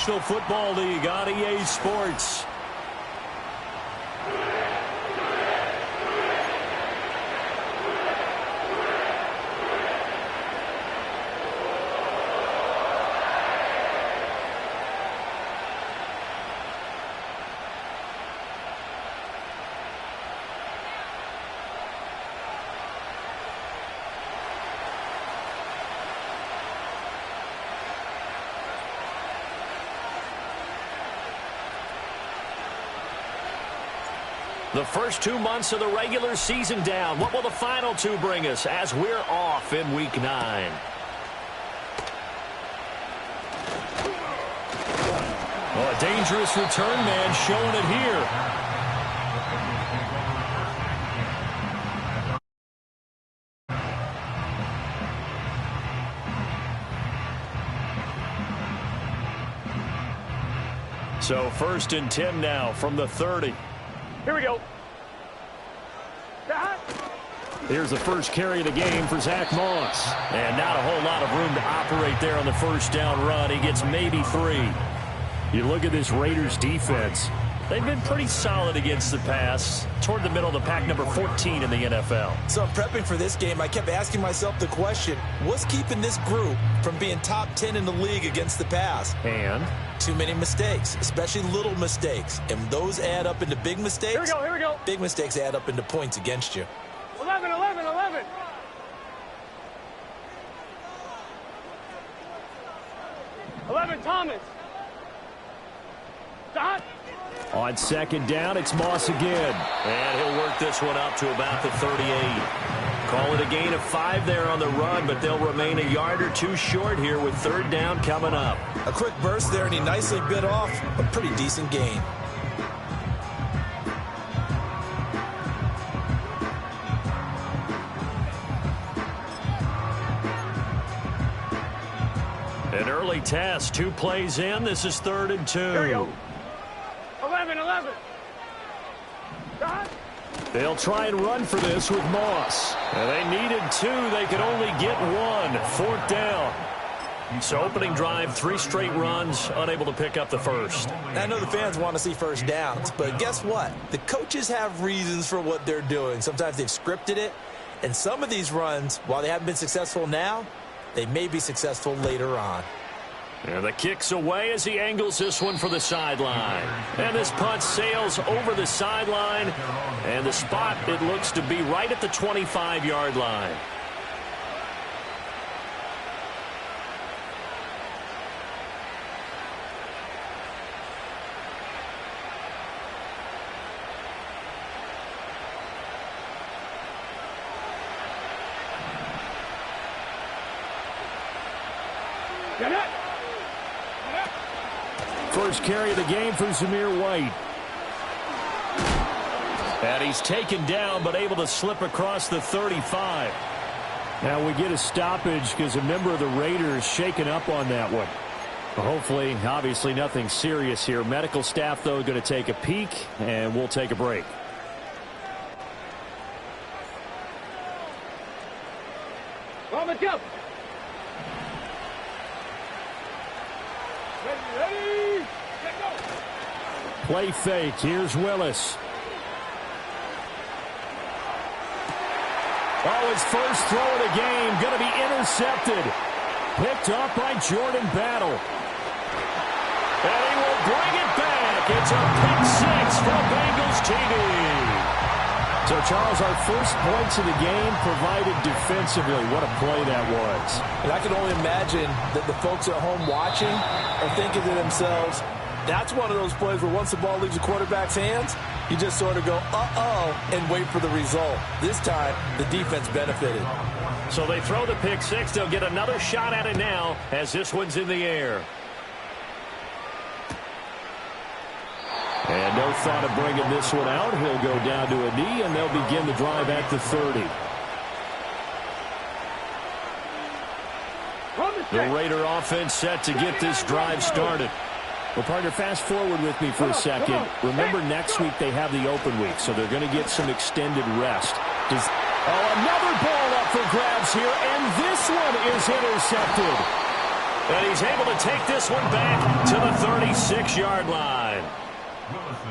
National Football League on EA Sports. The first 2 months of the regular season down. What will the final two bring us as we're off in Week 9? Oh, a dangerous return man showing it here. So 1st and 10 now from the 30. Here we go. Here's the first carry of the game for Zach Moss. And not a whole lot of room to operate there on the first down run. He gets maybe 3. You look at this Raiders defense. They've been pretty solid against the pass. Toward the middle of the pack, number 14 in the NFL. So I'm prepping for this game. I kept asking myself the question, what's keeping this group from being top 10 in the league against the pass? And? Too many mistakes, especially little mistakes. And those add up into big mistakes. Here we go, here we go. Big mistakes add up into points against you. 11, 11, 11. 11, Thomas. Dot. On 2nd down, it's Moss again. And he'll work this one up to about the 38. Call it a gain of 5 there on the run, but they'll remain a yard or 2 short here with 3rd down coming up. A quick burst there, and he nicely bit off a pretty decent gain. An early test, 2 plays in. This is 3rd and 2. Here we go. 11, 11. Dot. They'll try and run for this with Moss. And they needed 2. They could only get 1. 4th down. So opening drive, 3 straight runs, unable to pick up the first. I know the fans want to see first downs, but guess what? The coaches have reasons for what they're doing. Sometimes they've scripted it. And some of these runs, while they haven't been successful now, they may be successful later on. And the kick's away as he angles this one for the sideline. And this punt sails over the sideline. And the spot, it looks to be right at the 25-yard line. Get it. First carry of the game for Zamir White. And he's taken down but able to slip across the 35. Now we get a stoppage because a member of the Raiders shaken up on that one. Hopefully, obviously nothing serious here. Medical staff, though, going to take a peek, and we'll take a break. Robert, go. Ready. Get go. Play fake. Here's Willis. Oh, his first throw of the game going to be intercepted. Picked up by Jordan Battle. And he will bring it back. It's a pick 6 for Bengals TV. So, Charles, our first points of the game provided defensively. What a play that was. And I can only imagine that the folks at home watching are thinking to themselves, that's one of those plays where once the ball leaves the quarterback's hands, you just sort of go, uh-oh, and wait for the result. This time, the defense benefited. So they throw the pick 6. They'll get another shot at it now as this one's in the air. And no thought of bringing this one out. He'll go down to a knee, and they'll begin the drive at the 30. The Raider offense set to get this drive started. Well, partner, fast forward with me for a second. Remember, next week they have the open week, so they're going to get some extended rest. Another ball up for grabs here, and this one is intercepted. And he's able to take this one back to the 36-yard line.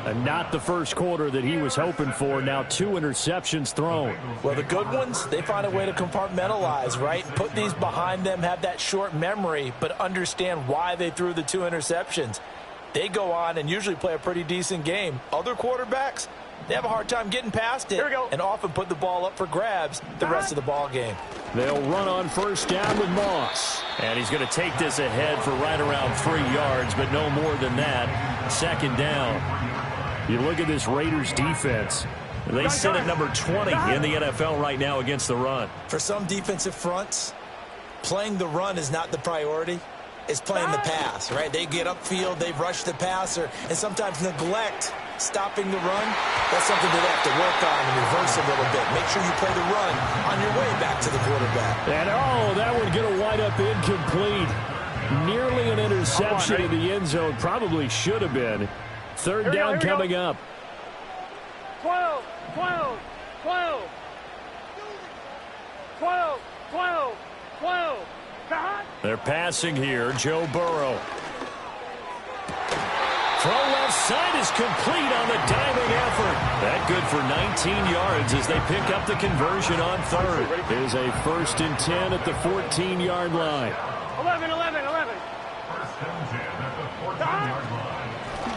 And not the first quarter that he was hoping for. Now 2 interceptions thrown. Well, the good ones, they find a way to compartmentalize, right? Put these behind them, have that short memory, but understand why they threw the 2 interceptions. They go on and usually play a pretty decent game. Other quarterbacks, they have a hard time getting past it and often put the ball up for grabs the rest of the ball game. They'll run on first down with Moss. And he's going to take this ahead for right around 3 yards, but no more than that. Second down. You look at this Raiders defense. They sit at number 20 in the NFL right now against the run. For some defensive fronts, playing the run is not the priority. It's playing the pass, right? They get upfield, they rush the passer, and sometimes neglect stopping the run. That's something that they have to work on and reverse a little bit. Make sure you play the run on your way back to the quarterback. And, that one's going to wind up incomplete. Nearly an interception in the end zone. Probably should have been. Third down coming up. 12, 12, 12. 12, 12, 12. They're passing here. Joe Burrow. Throw left side is complete on the diving effort. That good for 19 yards as they pick up the conversion on third. There's a 1st and 10 at the 14-yard line. 11, 11, 11.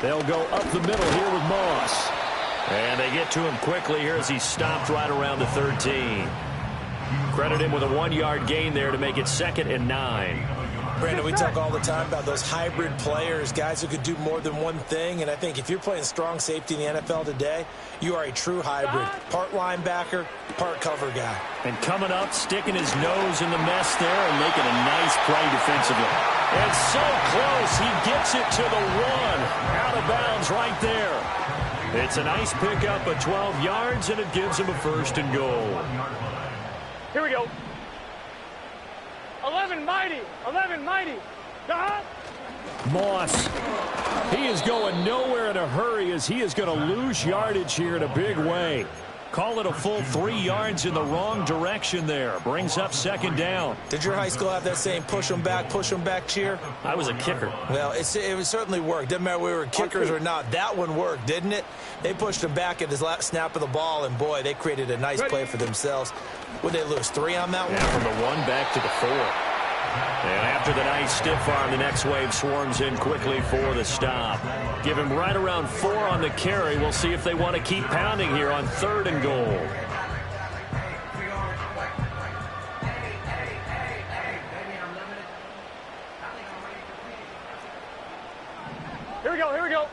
They'll go up the middle here with Moss. And they get to him quickly here as he stopped right around the 13. Credit him with a 1-yard gain there to make it 2nd and 9. Brandon, we talk all the time about those hybrid players, guys who could do more than one thing. And I think if you're playing strong safety in the NFL today, you are a true hybrid. Part linebacker, part cover guy. And coming up, sticking his nose in the mess there and making a nice play defensively. And so close, he gets it to the 1. Out of bounds right there. It's a nice pickup of 12 yards, and it gives him a 1st and goal. Here we go. 11 mighty. 11 mighty. Moss. He is going nowhere in a hurry as he is going to lose yardage here in a big way. Call it a full 3 yards in the wrong direction there. Brings up 2nd down. Did your high school have that saying, push them back cheer? I was a kicker. Well, it certainly worked. Didn't matter whether we were kickers or not. That one worked, didn't it? They pushed him back at his last snap of the ball, and boy, they created a nice play for themselves. Would they lose 3 on that one? Yeah, from the 1 back to the 4. And after the nice stiff arm, the next wave swarms in quickly for the stop. Give him right around 4 on the carry. We'll see if they want to keep pounding here on 3rd and goal. Here we go, here we go.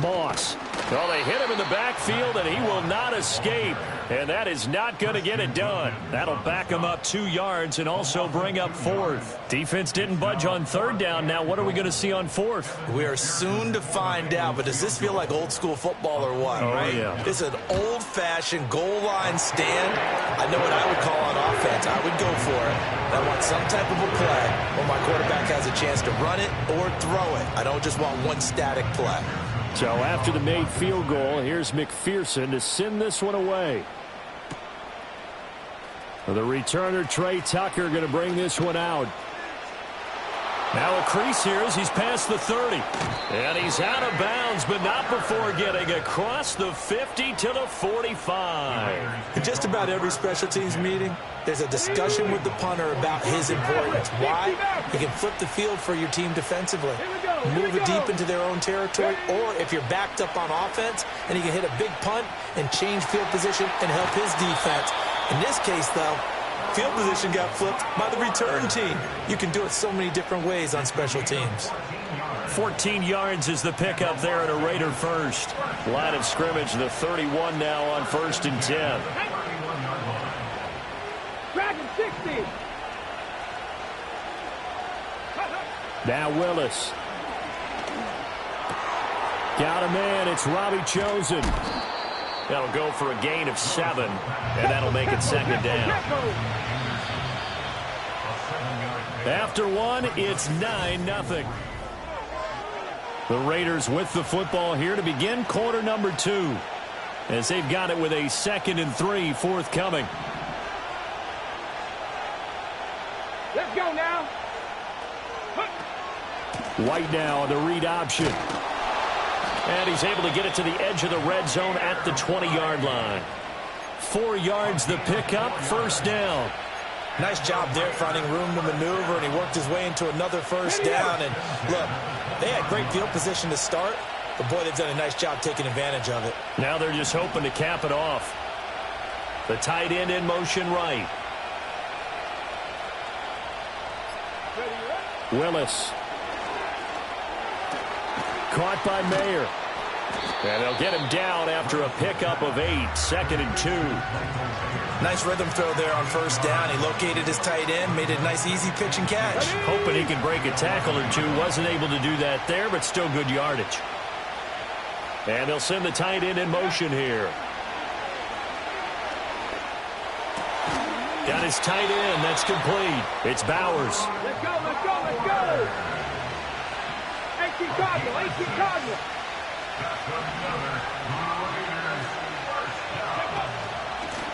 Moss. Well, they hit him in the backfield, and he will not escape. And that is not going to get it done. That'll back him up 2 yards and also bring up 4th. Defense didn't budge on 3rd down. Now what are we going to see on 4th? We are soon to find out, but does this feel like old school football or what? Oh, right? Yeah. It's an old-fashioned goal line stand. I know what I would call on offense. I would go for it. I want some type of a play where my quarterback has a chance to run it or throw it. I don't just want one static play. So after the made field goal, here's McPherson to send this one away. The returner, Trey Tucker, going to bring this one out. Now a crease here as he's past the 30. And he's out of bounds, but not before getting across the 50 to the 45. In just about every special teams meeting, there's a discussion with the punter about his importance. Why? He can flip the field for your team defensively, move it deep into their own territory, or if you're backed up on offense, and he can hit a big punt and change field position and help his defense. In this case, though, field position got flipped by the return team. You can do it so many different ways on special teams. 14 yards is the pickup there at a Raider first. Line of scrimmage, the 31 now on 1st and 10. Dragon 60. Now Willis. Got a man. It's Robbie Chosen. That'll go for a gain of 7, and that'll make it 2nd down. After 1, it's 9-0. The Raiders with the football here to begin quarter number 2, as they've got it with a 2nd and 3 forthcoming. Let's go now. White now on the read option. And he's able to get it to the edge of the red zone at the 20-yard line. 4 yards the pickup, first down. Nice job there finding room to maneuver, and he worked his way into another first down. And look, they had great field position to start, but boy, they've done a nice job taking advantage of it. Now they're just hoping to cap it off. The tight end in motion right. Willis. Caught by Mayer. And they'll get him down after a pickup of 8, 2nd and 2. Nice rhythm throw there on first down. He located his tight end, made it a nice easy pitch and catch. Hoping he can break a tackle or two. Wasn't able to do that there, but still good yardage. And they'll send the tight end in motion here. Got his tight end. That's complete. It's Bowers. Let's go, let's go, let's go. 18 Cardinal, 18 Cardinal.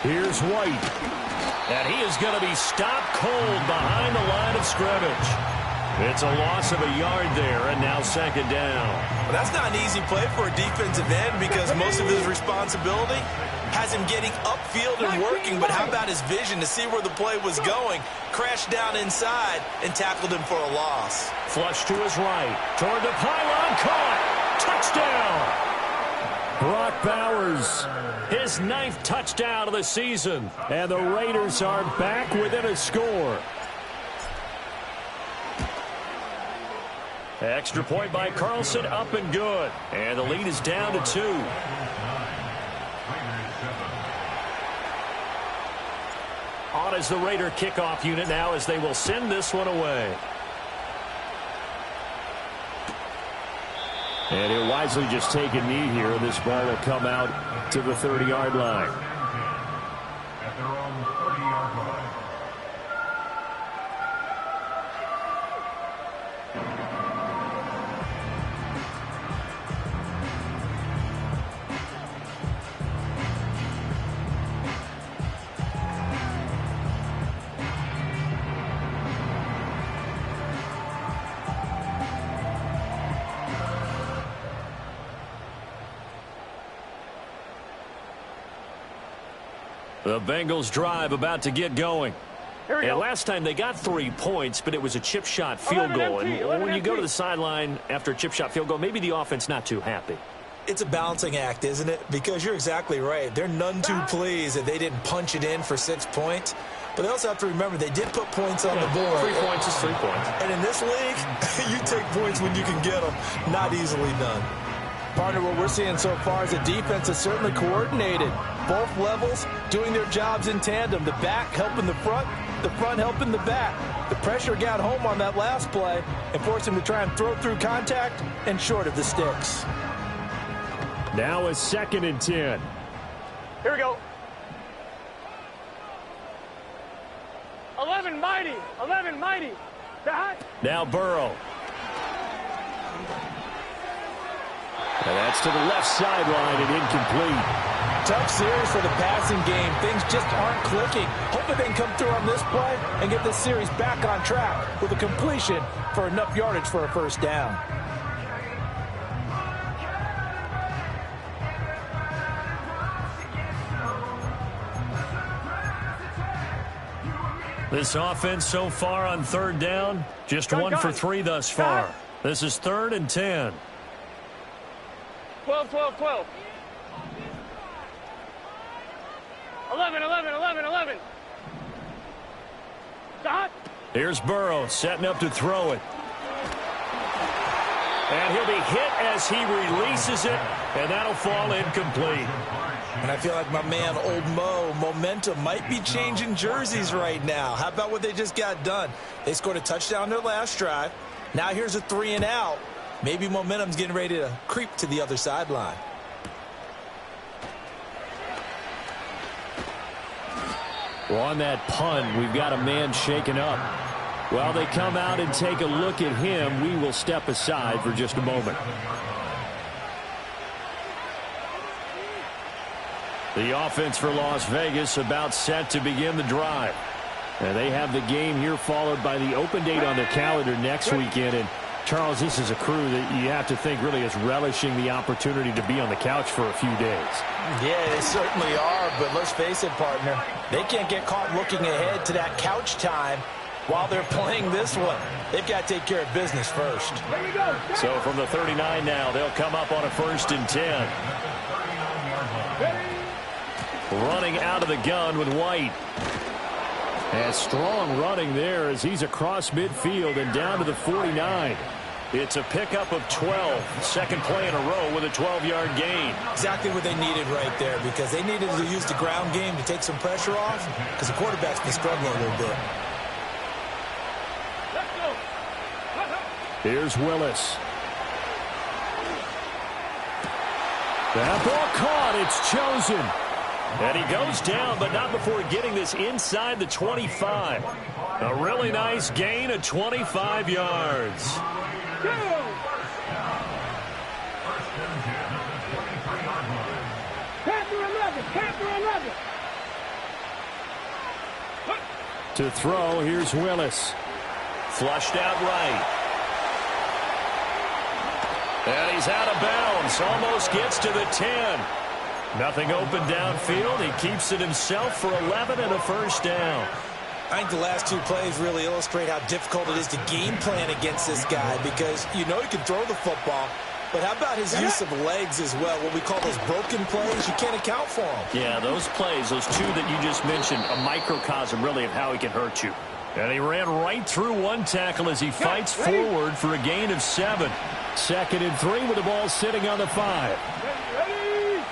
Here's White. And he is going to be stopped cold behind the line of scrimmage. It's a loss of a yard there, and now 2nd down. Well, that's not an easy play for a defensive end because most of his responsibility has him getting upfield and working, but how about his vision to see where the play was going? Crashed down inside and tackled him for a loss. Flush to his right. Toward the pylon. Caught. Touchdown. Brock Bowers, his 9th touchdown of the season. And the Raiders are back within a score. Extra point by Carlson, up and good. And the lead is down to 2. On as the Raider kickoff unit now as they will send this one away. And he'll wisely just take a knee here. This ball will come out to the 30-yard line. At their own 30-yard line. The Bengals drive about to get going. Here we And go. last time they got 3 points, but it was a chip shot field goal. And when you go to the sideline after a chip shot field goal, maybe the offense not too happy. It's a balancing act, isn't it? Because you're exactly right. They're none too pleased that they didn't punch it in for 6 points. But they also have to remember they did put points on the board. 3 points is 3 points. And in this league, you take points when you can get them. Not easily done. Partner, what we're seeing so far is the defense is certainly coordinated. Both levels doing their jobs in tandem. The back helping the front helping the back. The pressure got home on that last play and forced him to try and throw through contact and short of the sticks. Now a 2nd and 10. Here we go. 11 mighty, 11 mighty. That. Now Burrow. And that's to the left sideline and incomplete. Tough series for the passing game. Things just aren't clicking. Hoping they can come through on this play and get this series back on track with a completion for enough yardage for a first down. This offense so far on 3rd down, just 1 for 3 thus far. This is 3rd and 10. 12, 12, 12. 11, 11, 11, 11. Stop. Here's Burrow setting up to throw it. And he'll be hit as he releases it, and that'll fall incomplete. And I feel like my man, Old Mo, momentum might be changing jerseys right now. How about what they just got done? They scored a touchdown their last drive. Now here's a 3 and out. Maybe momentum's getting ready to creep to the other sideline. Well, on that punt, we've got a man shaken up. While they come out and take a look at him, we will step aside for just a moment. The offense for Las Vegas about set to begin the drive. And they have the game here followed by the open date on their calendar next weekend. And Charles, this is a crew that you have to think really is relishing the opportunity to be on the couch for a few days. Yeah, they certainly are, but let's face it, partner. They can't get caught looking ahead to that couch time while they're playing this one. They've got to take care of business first. So from the 39 now, they'll come up on a 1st and 10. Running out of the gun with White. And strong running there as he's across midfield and down to the 49. It's a pickup of 12. Second play in a row with a 12-yard gain. Exactly what they needed right there, because they needed to use the ground game to take some pressure off, because the quarterback's been struggling a little bit. Here's Willis. That ball caught. It's chosen. And he goes down, but not before getting this inside the 25. A really nice gain of 25 yards. To throw, here's Willis. Flushed out right. And he's out of bounds. Almost gets to the 10. Nothing open downfield. He keeps it himself for 11 and a first down. I think the last two plays really illustrate how difficult it is to game plan against this guy, because you know he can throw the football, but how about his use of legs as well? What we call those broken plays, you can't account for them. Yeah, those plays, those two that you just mentioned, a microcosm really of how he can hurt you. And he ran right through one tackle as he fights forward for a gain of 7. 2nd and 3 with the ball sitting on the 5. Ready?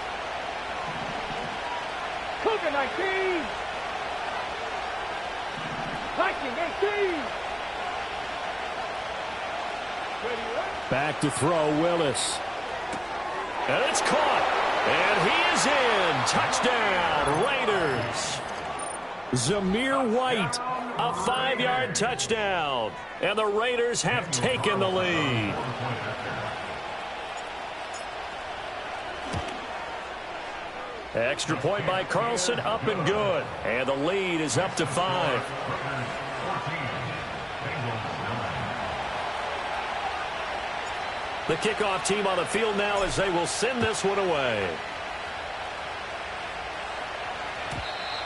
Cougar 19. Viking 18. Back to throw, Willis. And it's caught. And he is in. Touchdown, Raiders. Zamir White, a 5-yard touchdown. And the Raiders have taken the lead. Extra point by Carlson, up and good. And the lead is up to 5. The kickoff team on the field now as they will send this one away.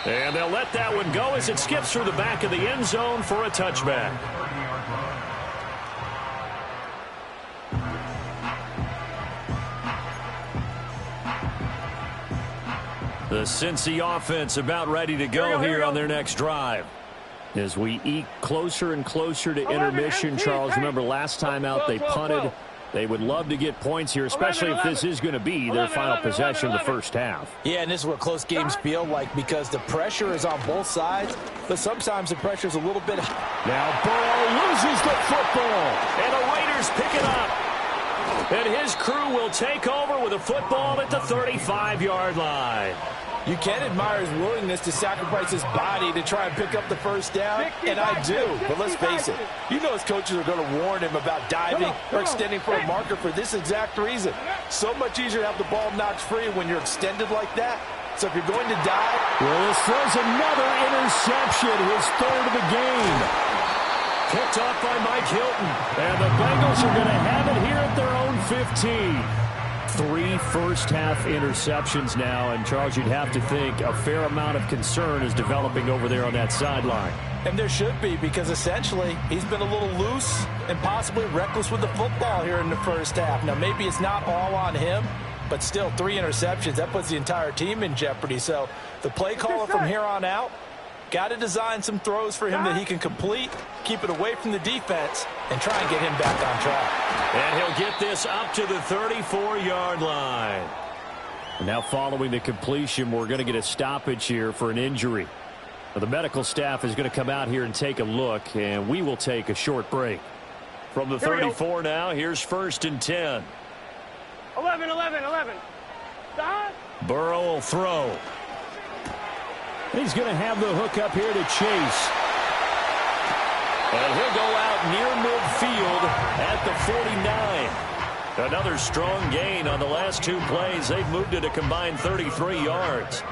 And they'll let that one go as it skips through the back of the end zone for a touchback. The Cincy offense about ready to go here on their next drive. As we eke closer and closer to intermission, Charles, remember last time out they punted. They would love to get points here, especially if this is going to be their final possession of the first half. Yeah, and this is what close games feel like, because the pressure is on both sides, but sometimes the pressure is a little bit high. Now Burrow loses the football, and the Raiders pick it up. And his crew will take over with a football at the 35-yard line. You can admire his willingness to sacrifice his body to try and pick up the first down, and I do. But let's face it, you know his coaches are going to warn him about diving or extending for a marker for this exact reason. So much easier to have the ball knocked free when you're extended like that. So if you're going to dive... Willis throws another interception, his 3rd of the game. Picked off by Mike Hilton. And the Bengals are going to have it here at their own 15. 3 first-half interceptions now, and Charles, you'd have to think a fair amount of concern is developing over there on that sideline. And there should be, because essentially he's been a little loose and possibly reckless with the football here in the first half. Now, maybe it's not all on him, but still 3 interceptions. That puts the entire team in jeopardy. So the play caller from here on out got to design some throws for him that he can complete, keep it away from the defense, and try and get him back on track. And he'll get this up to the 34-yard line. Now following the completion, we're going to get a stoppage here for an injury. Now, the medical staff is going to come out here and take a look, and we will take a short break. From the 34 now, here's 1st and 10. 11. Stop. Burrow will throw. He's going to have the hook up here to Chase. And he'll go out near midfield at the 49. Another strong gain on the last 2 plays. They've moved it a combined 33 yards.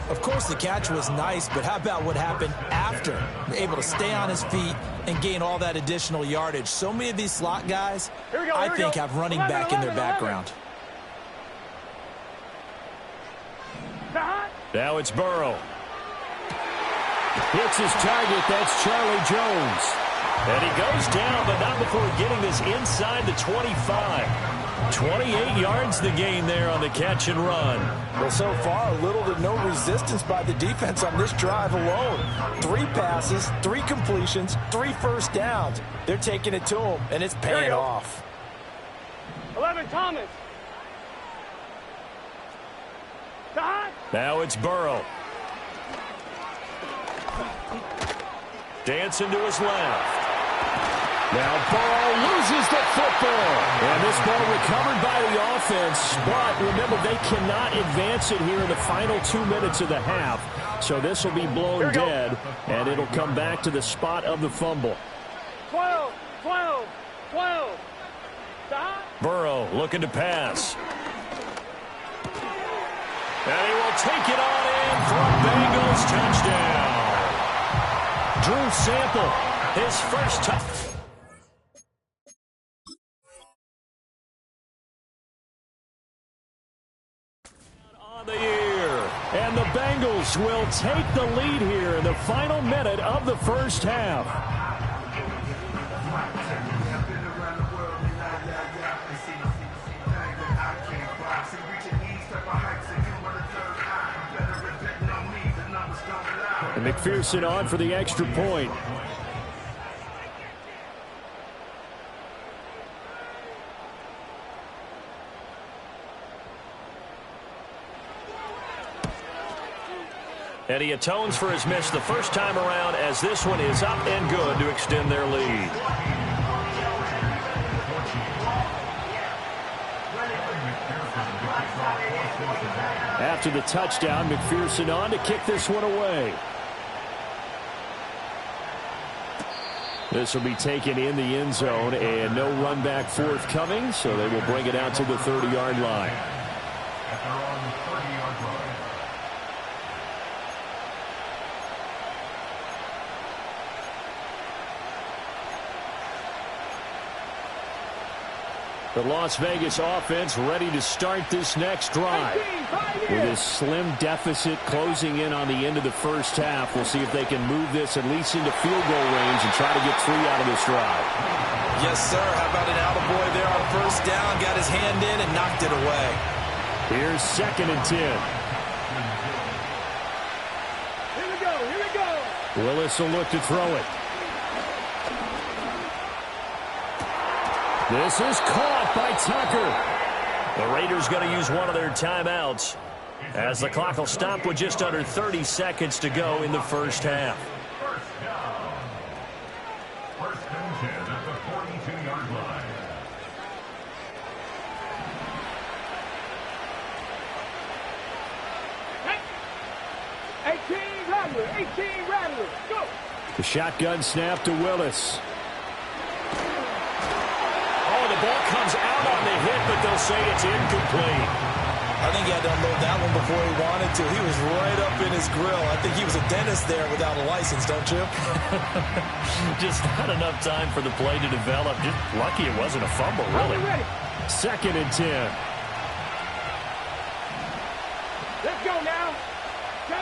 Of course, the catch was nice, but how about what happened after? Able to stay on his feet and gain all that additional yardage. So many of these slot guys, I think, have running back in their background. Now it's Burrow. Hits his target. That's Charlie Jones. And he goes down, but not before getting this inside the 25. 28 yards the gain there on the catch and run. Well, so far, little to no resistance by the defense on this drive alone. 3 passes, 3 completions, 3 first downs. They're taking it to him, and it's paying off. 11, Thomas. Now it's Burrow. Dancing to his left. Now Burrow loses the football. And this ball recovered by the offense. But remember, they cannot advance it here in the final 2 minutes of the half. So this will be blown dead, and it'll come back to the spot of the fumble. 12, 12, 12. Burrow looking to pass. And he will take it on in for a Bengals touchdown. Drew Sample, his first touchdown. On the year. And the Bengals will take the lead here in the final minute of the first half. And McPherson on for the extra point. And he atones for his miss the first time around, as this one is up and good to extend their lead. After the touchdown, McPherson on to kick this one away. This will be taken in the end zone, and no run back forthcoming, so they will bring it out to the 30-yard line. At their own 30-yard line. The Las Vegas offense ready to start this next drive. With this slim deficit closing in on the end of the first half, we'll see if they can move this at least into field goal range and try to get 3 out of this drive. Yes, sir. How about an attaboy there on first down? Got his hand in and knocked it away. Here's 2nd and 10. Here we go, here we go. Willis will look to throw it. This is caught by Tucker. The Raiders going to use one of their timeouts, as the clock will stop with just under 30 seconds to go in the first half. First down. 1st and 10 at the 42-yard line. Hey, 18 Rattler, go! The shotgun snap to Willis. The ball comes out on the hit, but they'll say it's incomplete. I think he had to unload that one before he wanted to. He was right up in his grill. I think he was a dentist there without a license, don't you? Just not enough time for the play to develop. Just lucky it wasn't a fumble, really. 2nd and 10. Let's go now.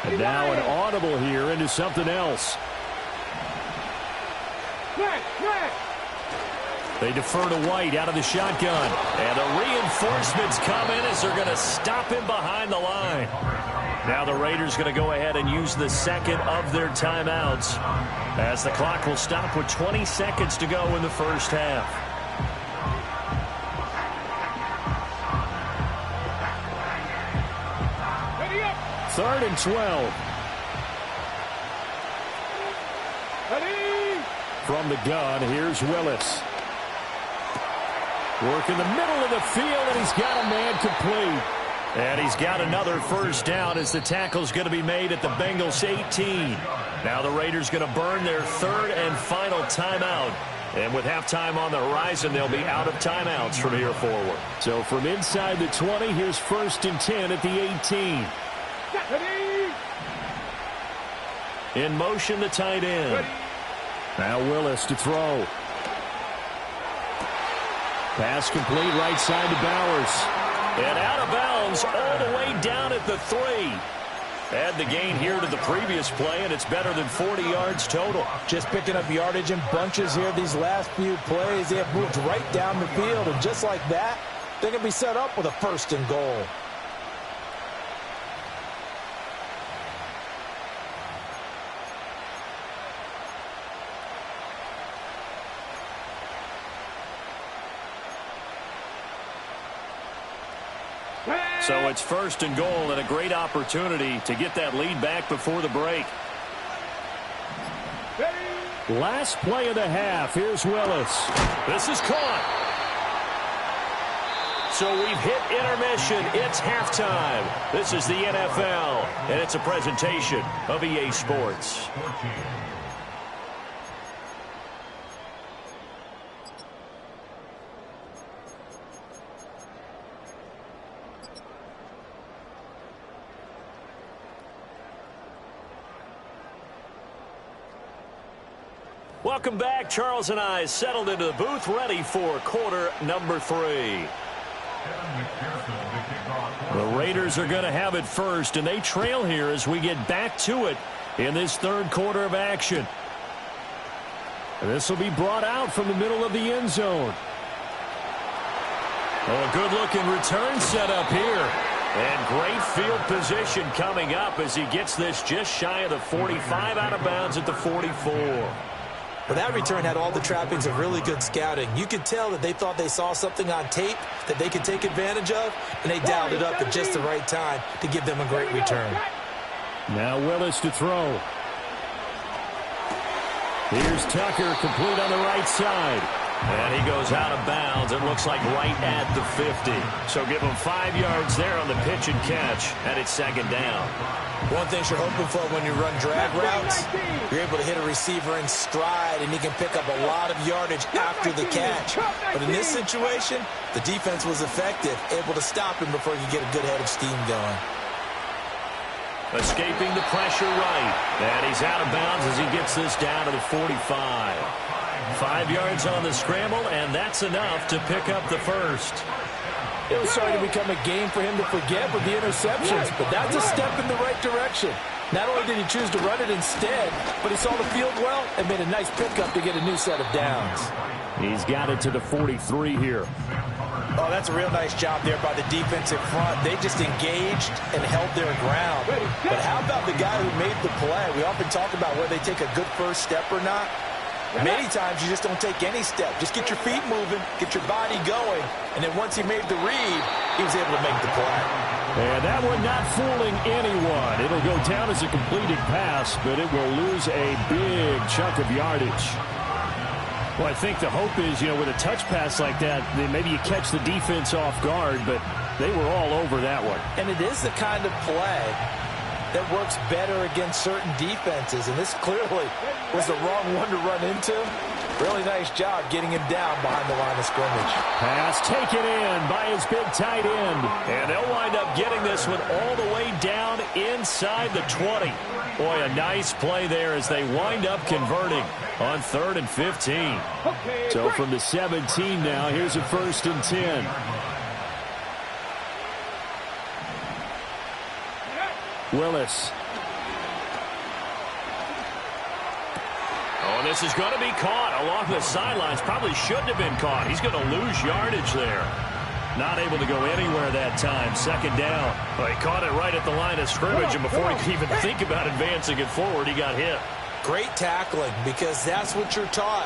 And now an audible here into something else. They defer to White out of the shotgun. And the reinforcements come in as they're going to stop him behind the line. Now the Raiders going to go ahead and use the 2nd of their timeouts, as the clock will stop with 20 seconds to go in the first half. Ready up. 3rd and 12. Ready. From the gun, here's Willis. Work in the middle of the field, and he's got a man complete. And he's got another first down as the tackle's going to be made at the Bengals 18. Now the Raiders going to burn their 3rd and final timeout And with halftime on the horizon, they'll be out of timeouts from here forward. So from inside the 20, here's 1st and 10 at the 18. In motion, the tight end. Now Willis to throw. Pass complete, right side to Bowers. And out of bounds all the way down at the 3. Add the gain here to the previous play, and it's better than 40 yards total. Just picking up yardage in bunches here these last few plays. They have moved right down the field, and just like that, they're going to be set up with a 1st and goal. So it's 1st and goal and a great opportunity to get that lead back before the break. Last play of the half. Here's Willis. This is caught. So we've hit intermission. It's halftime. This is the NFL, and it's a presentation of EA Sports. Welcome back. Charles and I settled into the booth, ready for quarter number 3. The Raiders are going to have it first, and they trail here as we get back to it in this 3rd quarter of action. And this will be brought out from the middle of the end zone. Oh, a good-looking return set up here. And great field position coming up as he gets this just shy of the 45, out of bounds at the 44. Well, that return had all the trappings of really good scouting. You could tell that they thought they saw something on tape that they could take advantage of, and they dialed it up at just the right time to give them a great return. Now Willis to throw. Here's Tucker, complete on the right side. And he goes out of bounds. It looks like right at the 50. So give him 5 yards there on the pitch and catch, and it's 2nd down. One thing you're hoping for when you run drag routes, you're able to hit a receiver in stride, and he can pick up a lot of yardage after the catch. But in this situation, the defense was effective, able to stop him before he could get a good head of steam going. Escaping the pressure right. And he's out of bounds as he gets this down to the 45. 5 yards on the scramble, and that's enough to pick up the first. It was starting to become a game for him to forget with the interceptions, but that's a step in the right direction. Not only did he choose to run it instead, but he saw the field well and made a nice pickup to get a new set of downs. He's got it to the 43 here. Oh, that's a real nice job there by the defensive front. They just engaged and held their ground. But how about the guy who made the play? We often talk about whether they take a good first step or not. Many times you just don't take any step. Just get your feet moving, get your body going, and then once he made the read, he was able to make the play. And that one not fooling anyone. It'll go down as a completed pass, but it will lose a big chunk of yardage. Well, I think the hope is, with a touch pass like that, then maybe you catch the defense off guard, but they were all over that one. And it is the kind of play that works better against certain defenses, and this clearly was the wrong one to run into. Really nice job getting him down behind the line of scrimmage. Pass taken in by his big tight end. And they'll wind up getting this one all the way down inside the 20. Boy, a nice play there as they wind up converting on 3rd and 15. So from the 17 now, here's a 1st and 10. Willis. Oh, this is going to be caught along the sidelines. Probably shouldn't have been caught. He's going to lose yardage there. Not able to go anywhere that time. 2nd down. Well, he caught it right at the line of scrimmage, and before he could even think about advancing it forward, he got hit. Great tackling, because that's what you're taught.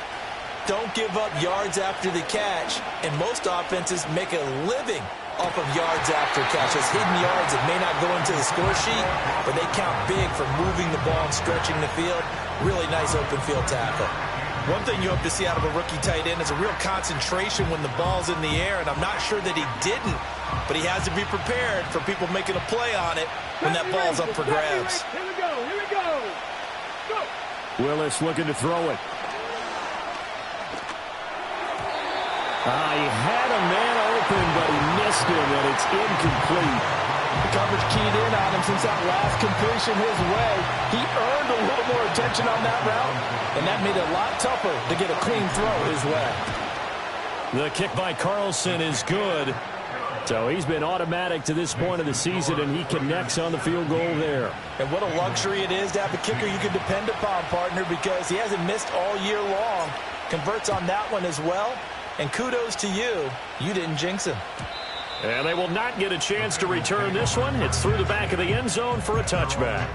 Don't give up yards after the catch, and most offenses make a living off of yards after catches. Hidden yards that may not go into the score sheet, but they count big for moving the ball and stretching the field. Really nice open field tackle. One thing you hope to see out of a rookie tight end is a real concentration when the ball's in the air, and I'm not sure that he didn't, but he has to be prepared for people making a play on it when that ball's up for grabs. Here we go. Here we go. Go. Willis looking to throw it. He had a man open, but he missed him, and it's incomplete. The coverage keyed in on him since that last completion his way. He earned a little more attention on that route, and that made it a lot tougher to get a clean throw his way. The kick by Carlson is good. So he's been automatic to this point of the season, and he connects on the field goal there. And what a luxury it is to have a kicker you can depend upon, partner, because he hasn't missed all year long. Converts on that one as well. And kudos to you. You didn't jinx him. And they will not get a chance to return this one. It's through the back of the end zone for a touchback.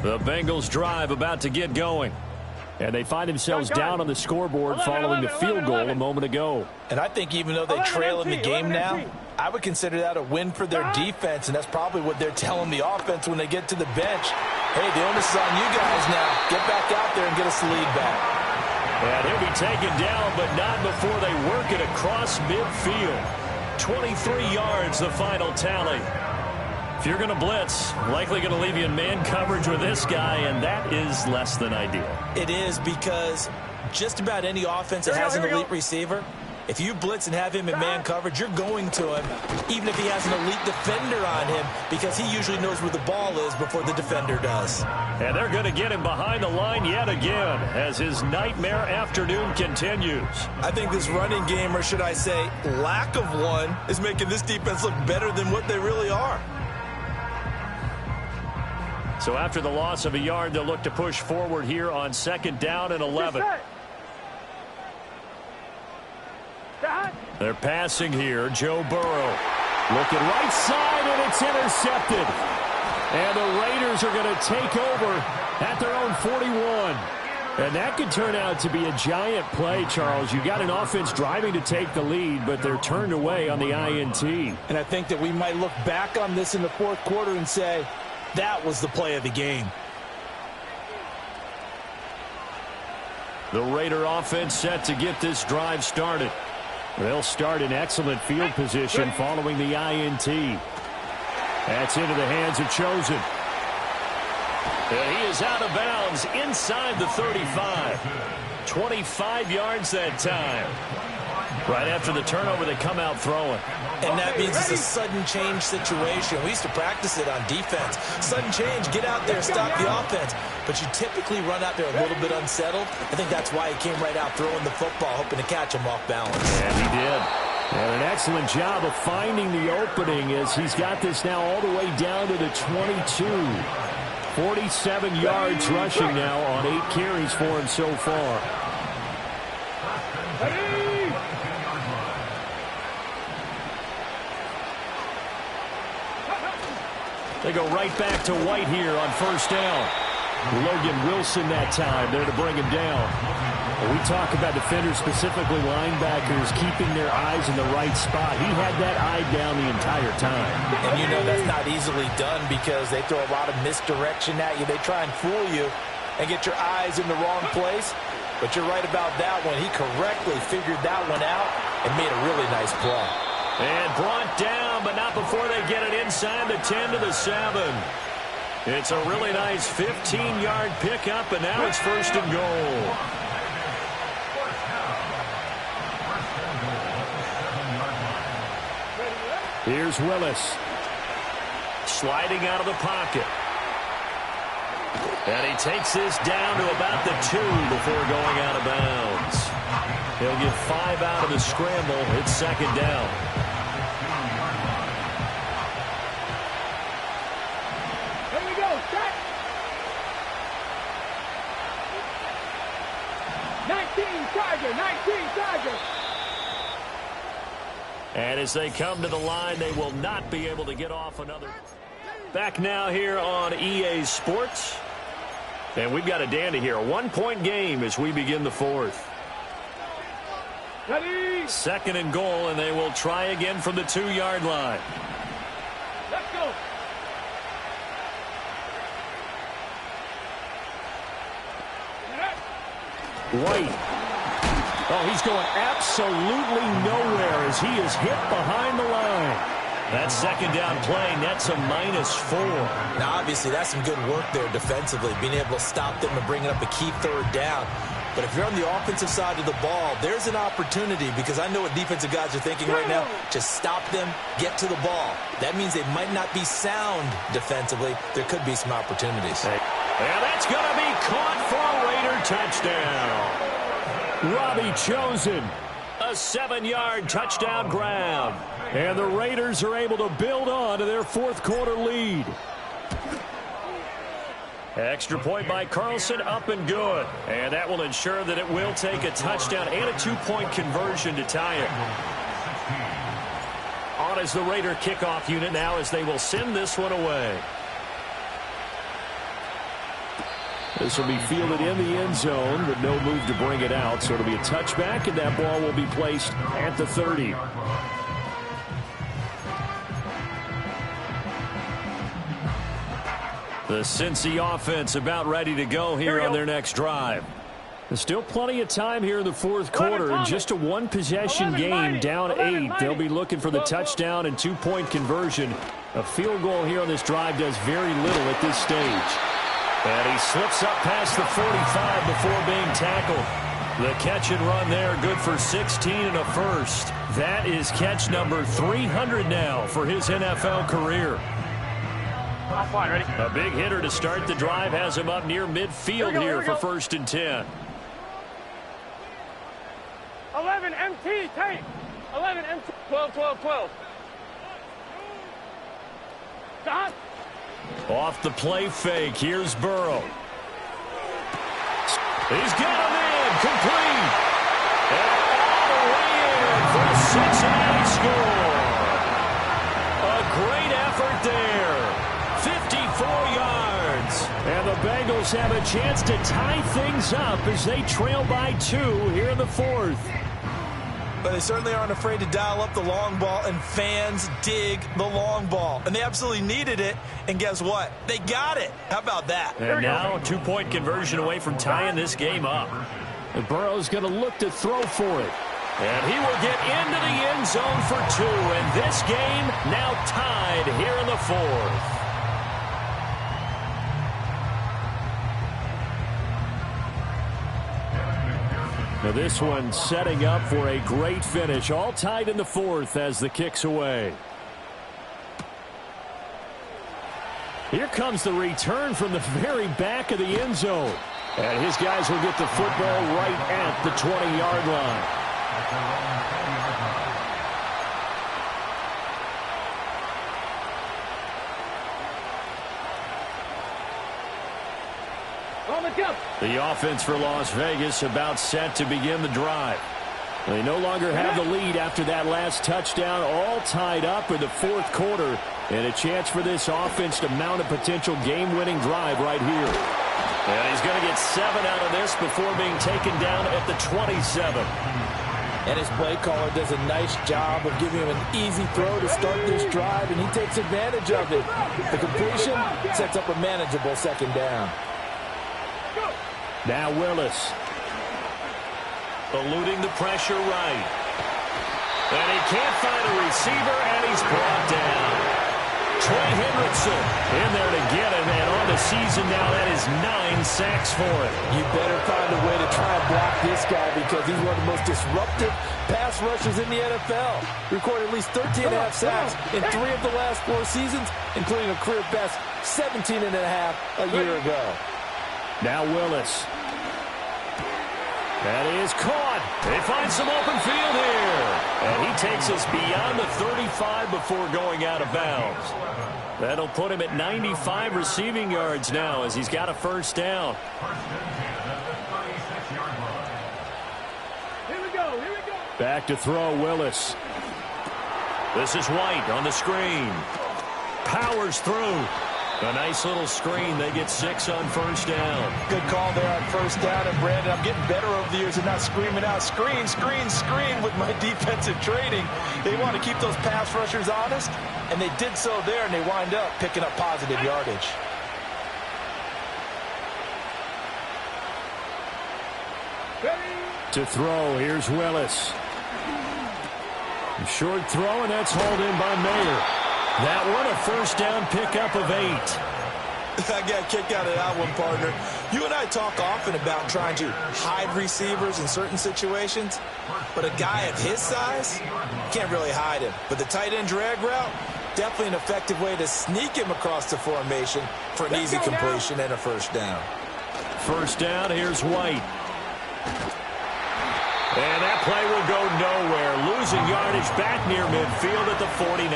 The Bengals drive about to get going. And they find themselves down on the scoreboard following the field goal a moment ago. And I think even though they trail in the game now, I would consider that a win for their defense, and that's probably what they're telling the offense when they get to the bench. Hey, the onus is on you guys now. Get back out there and get us the lead back. And he'll be taken down, but not before they work it across midfield. 23 yards, the final tally. If you're going to blitz, likely going to leave you in man coverage with this guy, and that is less than ideal. It is, because just about any offense that has an elite receiver, if you blitz and have him in man coverage, you're going to him, even if he has an elite defender on him, because he usually knows where the ball is before the defender does. And they're going to get him behind the line yet again as his nightmare afternoon continues. I think this running game, or should I say lack of one, is making this defense look better than what they really are. So after the loss of a yard, they'll look to push forward here on 2nd down and 11. They're passing here. Joe Burrow looking right side, and it's intercepted. And the Raiders are going to take over at their own 41. And that could turn out to be a giant play, Charles. You got an offense driving to take the lead, but they're turned away on the INT. And I think that we might look back on this in the 4th quarter and say, that was the play of the game. The Raider offense set to get this drive started. They'll start in excellent field position following the INT. That's into the hands of Chosen. And he is out of bounds inside the 35. 25 yards that time. Right after the turnover, they come out throwing. And that means it's a sudden change situation. We used to practice it on defense. Sudden change, get out there, stop the offense. But you typically run out there a little bit unsettled. I think that's why he came right out throwing the football, hoping to catch him off balance. And he did. And an excellent job of finding the opening as he's got this now all the way down to the 22. 47 yards rushing now on 8 carries for him so far. They go right back to White here on 1st down. Logan Wilson that time there to bring him down. We talk about defenders, specifically linebackers, keeping their eyes in the right spot. He had that eye down the entire time. And you know that's not easily done because they throw a lot of misdirection at you. They try and fool you and get your eyes in the wrong place. But you're right about that one. He correctly figured that one out and made a really nice play. And brought down, but not before they get it inside the 10 to the 7. It's a really nice 15-yard pickup, and now it's 1st and goal. Here's Willis. Sliding out of the pocket. And he takes this down to about the 2 before going out of bounds. He'll get 5 out of the scramble. It's 2nd down. Here we go, set. 19 Tiger. And as they come to the line, they will not be able to get off another. Back now here on EA Sports. And we've got a dandy here. A 1-point game as we begin the 4th. Ready? 2nd and goal, and they will try again from the 2-yard line. Let's go. White. Oh, he's going absolutely nowhere as he is hit behind the line. That second down play nets a -4. Now, obviously, that's some good work there defensively, being able to stop them and bringing up a key third down. But if you're on the offensive side of the ball, there's an opportunity, because I know what defensive guys are thinking right now. Just stop them, get to the ball. That means they might not be sound defensively. There could be some opportunities. And that's going to be caught for a Raider touchdown. Robbie Chosen, a 7-yard touchdown grab. And the Raiders are able to build on to their fourth quarter lead. Extra point by Carlson, up and good. And that will ensure that it will take a touchdown and a 2-point conversion to tie it. On is the Raider kickoff unit now as they will send this one away. This will be fielded in the end zone, but no move to bring it out. So it'll be a touchback, and that ball will be placed at the 30. The Cincy offense about ready to go here on their next drive. There's still plenty of time here in the fourth quarter, and just a one-possession game, down 8. They'll be looking for the touchdown and 2-point conversion. A field goal here on this drive does very little at this stage. And he slips up past the 45 before being tackled. The catch and run there, good for 16 and a first. That is catch number 300 now for his NFL career. Fine, ready? A big hitter to start the drive has him up near midfield here for 1st and 10. 11 MT, tight. 11 MT. 12, 12, 12. Stop. Off the play fake, here's Burrow. He's got him in, complete. And all the way in for a Cincinnati score. A great effort there. 54 yards. And the Bengals have a chance to tie things up as they trail by 2 here in the fourth. But they certainly aren't afraid to dial up the long ball, and fans dig the long ball. And they absolutely needed it, and guess what? They got it. How about that? And now 2-point conversion away from tying this game up. And Burrow's going to look to throw for it. And he will get into the end zone for 2. And this game now tied here in the fourth. Now this one setting up for a great finish. All tied in the fourth as the kick's away. Here comes the return from the very back of the end zone. And his guys will get the football right at the 20-yard line. The offense for Las Vegas about set to begin the drive. They no longer have the lead after that last touchdown, all tied up in the fourth quarter, and a chance for this offense to mount a potential game-winning drive right here. And he's going to get 7 out of this before being taken down at the 27. And his play caller does a nice job of giving him an easy throw to start this drive, and he takes advantage of it. The completion sets up a manageable second down. Now Willis. Eluding the pressure right. And he can't find a receiver, and he's brought down. Trey Hendrickson in there to get him, and on the season now, that is 9 sacks for him. You better find a way to try and block this guy, because he's one of the most disruptive pass rushers in the NFL. Recorded at least 13.5 sacks in 3 of the last 4 seasons, including a career best 17.5 a year ago. Now Willis. That is caught. They find some open field here. And he takes us beyond the 35 before going out of bounds. That'll put him at 95 receiving yards now as he's got a first down. Here we go, here we go. Back to throw, Willis. This is White on the screen. Powers through. A nice little screen. They get 6 on first down. Good call there on first down. And Brandon, I'm getting better over the years and not screaming out, screen, screen, screen with my defensive training. They want to keep those pass rushers honest, and they did so there, and they wind up picking up positive yardage. To throw, here's Willis. Short throw, and that's hauled in by Mayer. That one a first down pickup of 8. I got a kick out of that one, partner. You and I talk often about trying to hide receivers in certain situations, but a guy of his size, can't really hide him. But the tight end drag route, definitely an effective way to sneak him across the formation for an easy completion and a first down. First down, here's White. And that play will go nowhere. Losing yardage back near midfield at the 49.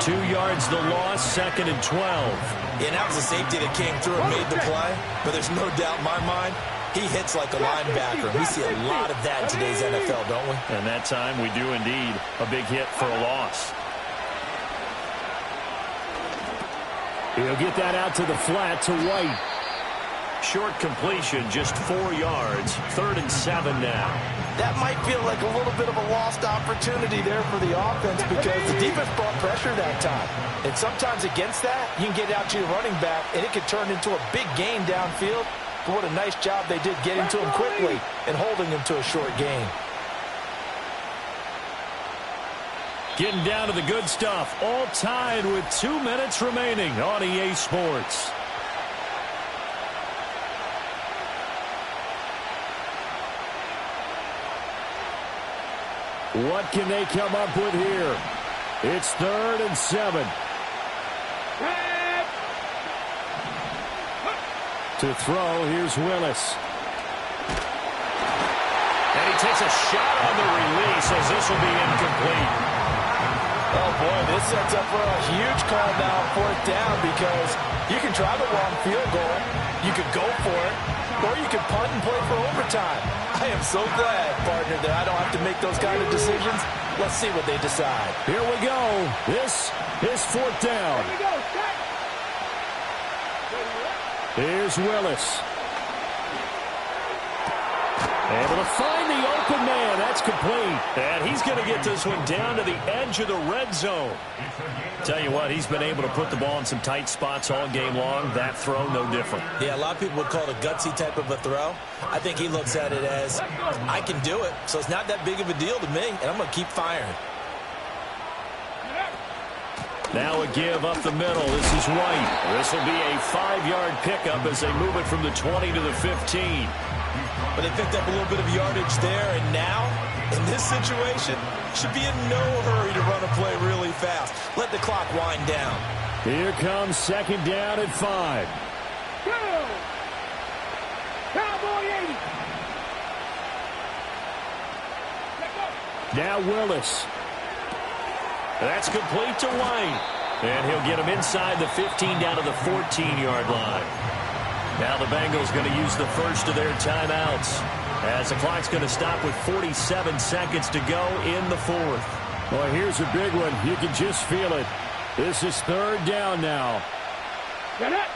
2 yards the loss, 2nd and 12. And that was a safety that came through and made the play. But there's no doubt in my mind, he hits like a linebacker. We see a lot of that in today's NFL, don't we? And that time we do indeed. A big hit for a loss. He'll get that out to the flat to White. Short completion, just 4 yards. 3rd and 7 now. That might feel like a little bit of a lost opportunity there for the offense because the defense brought pressure that time. And sometimes against that, you can get out to your running back, and it could turn into a big gain downfield. But what a nice job they did getting to him quickly and holding him to a short gain. Getting down to the good stuff. All tied with 2 minutes remaining on EA Sports. What can they come up with here? It's 3rd and 7. To throw, here's Willis. And he takes a shot on the release as this will be incomplete. Oh, boy, this sets up for a huge call now on 4th down because you can try the long field goal, you could go for it, or you can punt and play for overtime. I am so glad, partner, that I don't have to make those kind of decisions. Let's see what they decide. Here we go. This is 4th down. Here we go. Here's Willis. Able to find the open man. That's complete. And he's going to get this one down to the edge of the red zone. Tell you what, he's been able to put the ball in some tight spots all game long. That throw, no different. Yeah, a lot of people would call it a gutsy type of a throw. I think he looks at it as, I can do it, so it's not that big of a deal to me, and I'm going to keep firing. Now a give up the middle. This is White. This will be a 5-yard pickup as they move it from the 20 to the 15. But they picked up a little bit of yardage there, and now, in this situation, should be in no hurry to run a play really fast. Let the clock wind down. Here comes 2nd down at 5. Go! Cowboy 80. Now Willis. That's complete to White. And he'll get him inside the 15 down to the 14-yard line. Now the Bengals going to use the first of their timeouts as the clock's going to stop with 47 seconds to go in the 4th. Well, here's a big one. You can just feel it. This is 3rd down now. Get it.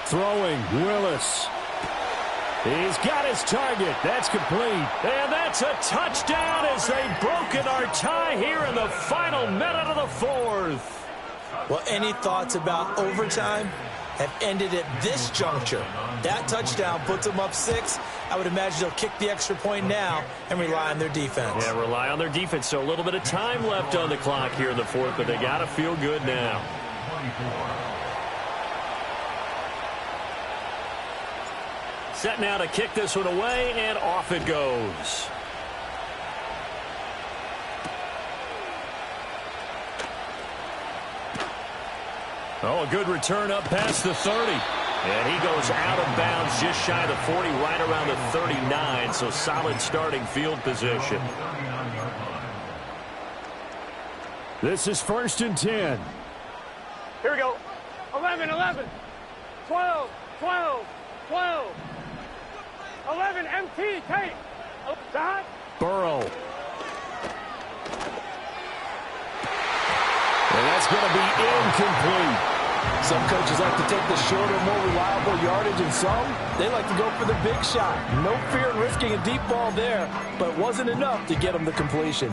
Throwing, Willis. He's got his target. That's complete. And that's a touchdown as they've broken our tie here in the final minute of the 4th. Well, any thoughts about overtime have ended at this juncture? That touchdown puts them up 6. I would imagine they'll kick the extra point now and rely on their defense. Yeah, rely on their defense. So a little bit of time left on the clock here in the 4th, but they got to feel good now. Set now to kick this one away, and off it goes. Oh, a good return up past the 30. And he goes out of bounds just shy of the 40, right around the 39. So solid starting field position. This is 1st and 10. Here we go. 11, 11. 12, 12, 12. 11, MT, take. Dot. Burrow. And that's going to be incomplete. Some coaches like to take the shorter, more reliable yardage, and some, they like to go for the big shot. No fear in risking a deep ball there, but it wasn't enough to get them the completion.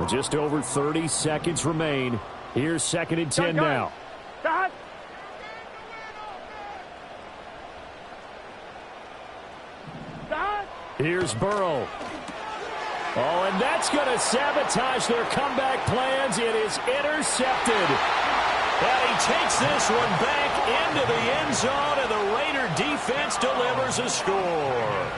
Just over 30 seconds remain. Here's 2nd and 10 now. Stop. Stop. Here's Burrow. Oh, and that's going to sabotage their comeback plans. It is intercepted. And he takes this one back into the end zone, and the Raider defense delivers a score.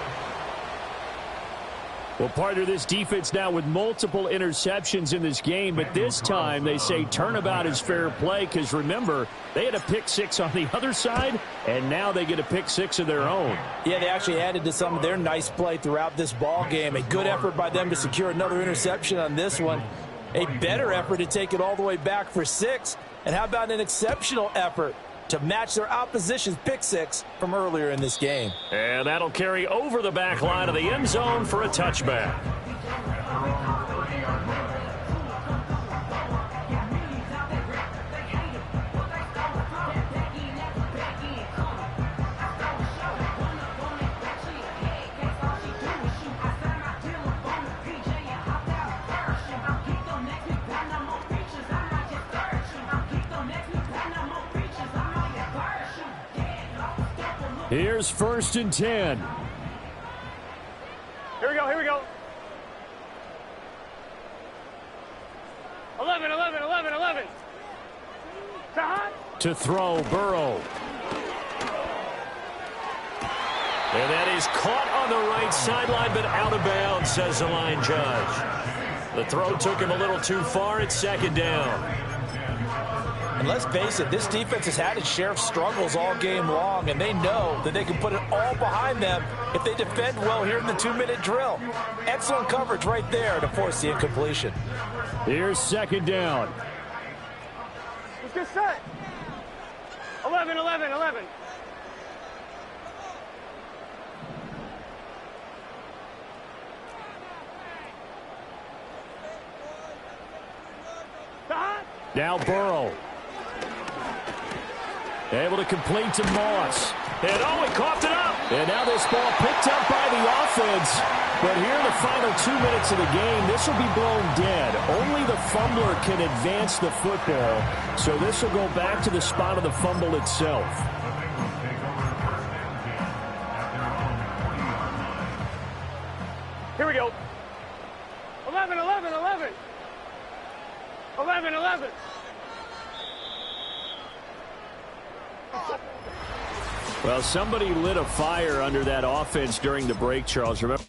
Well, partner, this defense now with multiple interceptions in this game, but this time they say turnabout is fair play because, remember, they had a pick 6 on the other side, and now they get a pick 6 of their own. Yeah, they actually added to some of their nice play throughout this ball game. A good effort by them to secure another interception on this one. A better effort to take it all the way back for 6. And how about an exceptional effort to match their opposition's pick 6 from earlier in this game. And that'll carry over the back line of the end zone for a touchback. Here's 1st and 10. Here we go, here we go. 11, 11, 11, 11. Stop. To throw, Burrow. And that is caught on the right sideline, but out of bounds, says the line judge. The throw took him a little too far. It's 2nd down. And let's face it, this defense has had its share of struggles all game long, and they know that they can put it all behind them if they defend well here in the 2-minute drill. Excellent coverage right there to force the incompletion. Here's 2nd down. Let's get set. 11, 11, 11. Stop. Now Burrow. Able to complete to Moss. And he coughed it up. And now this ball picked up by the offense. But here in the final 2 minutes of the game, this will be blown dead. Only the fumbler can advance the football. So this will go back to the spot of the fumble itself. Here we go. 11, 11, 11. 11, 11. Well, somebody lit a fire under that offense during the break, Charles. Remember?